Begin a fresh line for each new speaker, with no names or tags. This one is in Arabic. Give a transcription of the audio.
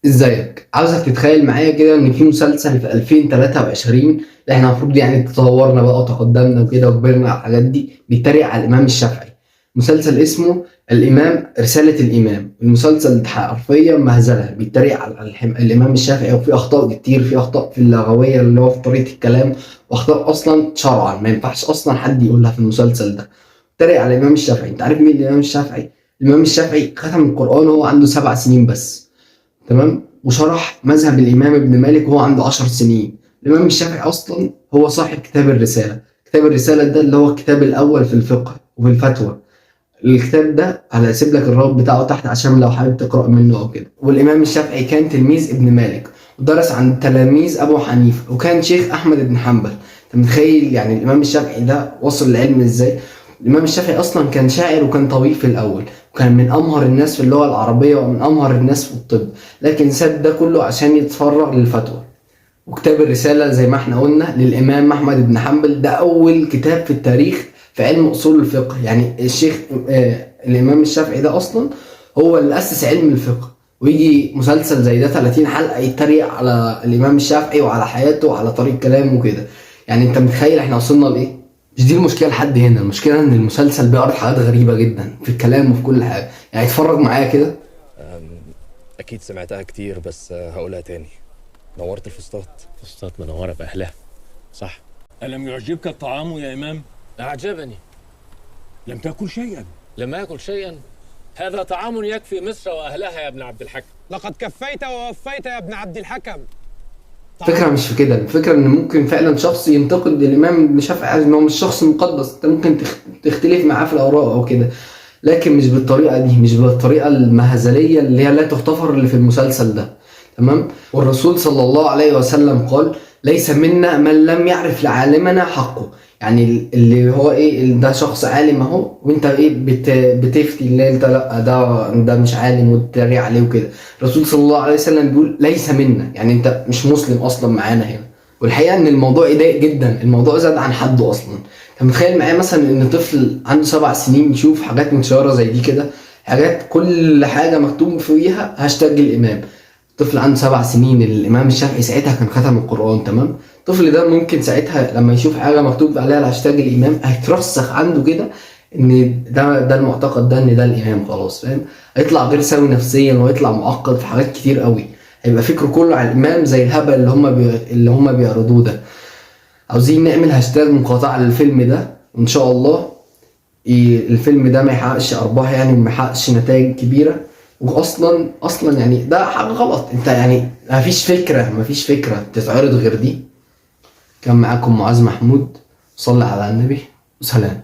ازيك؟ عاوزك تتخيل معايا كده ان في مسلسل في 2023 اللي احنا المفروض يعني تطورنا بقى وتقدمنا وكده وكبرنا على الحاجات دي، بيتريق على الامام الشافعي. مسلسل اسمه الامام رسالة الامام. المسلسل ده حرفيا مهزلة، بيتريق على الامام الشافعي، وفي اخطاء كتير، في اخطاء في اللغوية اللي هو في طريقة الكلام، واخطاء اصلا شرعا ما ينفعش اصلا حد يقولها في المسلسل ده. بيتريق على الامام الشافعي. انت عارف مين الامام الشافعي؟ الامام الشافعي ختم القرآن وهو عنده 7 سنين بس، تمام، وشرح مذهب الامام ابن مالك وهو عنده 10 سنين. الامام الشافعي اصلا هو صاحب كتاب الرساله. كتاب الرساله ده اللي هو الكتاب الاول في الفقه وفي الفتوى. الكتاب ده هسيب لك الرابط بتاعه تحت عشان لو حابب تقرا منه او كده. والامام الشافعي كان تلميذ ابن مالك، ودرس عند تلاميذ ابو حنيفه، وكان شيخ احمد بن حنبل. انت متخيل يعني الامام الشافعي ده وصل العلم ازاي؟ الامام الشافعي اصلا كان شاعر وكان طبيب في الاول، وكان من امهر الناس في اللغه العربيه ومن امهر الناس في الطب، لكن ساب ده كله عشان يتفرغ للفتوى. وكتاب الرساله زي ما احنا قلنا للامام احمد بن حنبل ده اول كتاب في التاريخ في علم اصول الفقه. يعني الشيخ الامام الشافعي ده اصلا هو اللي اسس علم الفقه. ويجي مسلسل زي ده 30 حلقه يتريق على الامام الشافعي وعلى حياته وعلى طريقه كلامه وكده. يعني انت متخيل احنا وصلنا لايه؟ مش دي المشكله لحد هنا، المشكله ان المسلسل بيعرض حاجات غريبه جدا في الكلام وفي كل حاجه. يعني اتفرج معايا كده.
أكيد سمعتها كتير بس هقولها تاني. نورت الفسطاط.
فسطاط منورة بأهلها. صح.
ألم يعجبك الطعام يا إمام؟
أعجبني.
لم تأكل شيئا.
لم آكل شيئا. هذا طعام يكفي مصر وأهلها يا ابن عبد الحكم.
لقد كفيت ووفيت يا ابن عبد الحكم.
الفكره مش في كده، الفكره ان ممكن فعلا شخص ينتقد الامام ابن شافعي ان هو مش شخص مقدس، انت ممكن تختلف معاه في الاراء او كده، لكن مش بالطريقه دي، مش بالطريقه المهزليه اللي هي لا تغتفر اللي في المسلسل ده، تمام. والرسول صلى الله عليه وسلم قال: ليس منا من لم يعرف لعالمنا حقه. يعني اللي هو ايه، ده شخص عالم اهو، وانت ايه بتفتي اللي انت لا ده مش عالم وتتريق عليه وكده. الرسول صلى الله عليه وسلم بيقول ليس منا، يعني انت مش مسلم اصلا معانا هنا. والحقيقه ان الموضوع يضايق جدا، الموضوع زاد عن حده اصلا. انت متخيل معايا مثلا ان طفل عنده 7 سنين يشوف حاجات متشهره زي دي كده، حاجات كل حاجه مكتوب فيها هاشتاج الامام. طفل عنده 7 سنين، الامام الشافعي ساعتها كان ختم القران، تمام. الطفل ده ممكن ساعتها لما يشوف حاجه مكتوب عليها الهاشتاج الامام هيترسخ عنده كده ان ده المعتقد ده، ان ده الامام، خلاص فاهم. هيطلع غير سوي نفسيا ويطلع معقد في حاجات كتير قوي. هيبقى فكره كله على الامام زي الهبل اللي هم بيعرضوه ده. عاوزين نعمل هاشتاج مقاطعه للفيلم ده، وان شاء الله الفيلم ده ما يحققش ارباح يعني، وما يحققش نتائج كبيره. واصلا يعني ده حاجه غلط. انت يعني مفيش فكره تتعرض غير دي. كان معاكم معاذ محمود، صلي على النبي وسلام.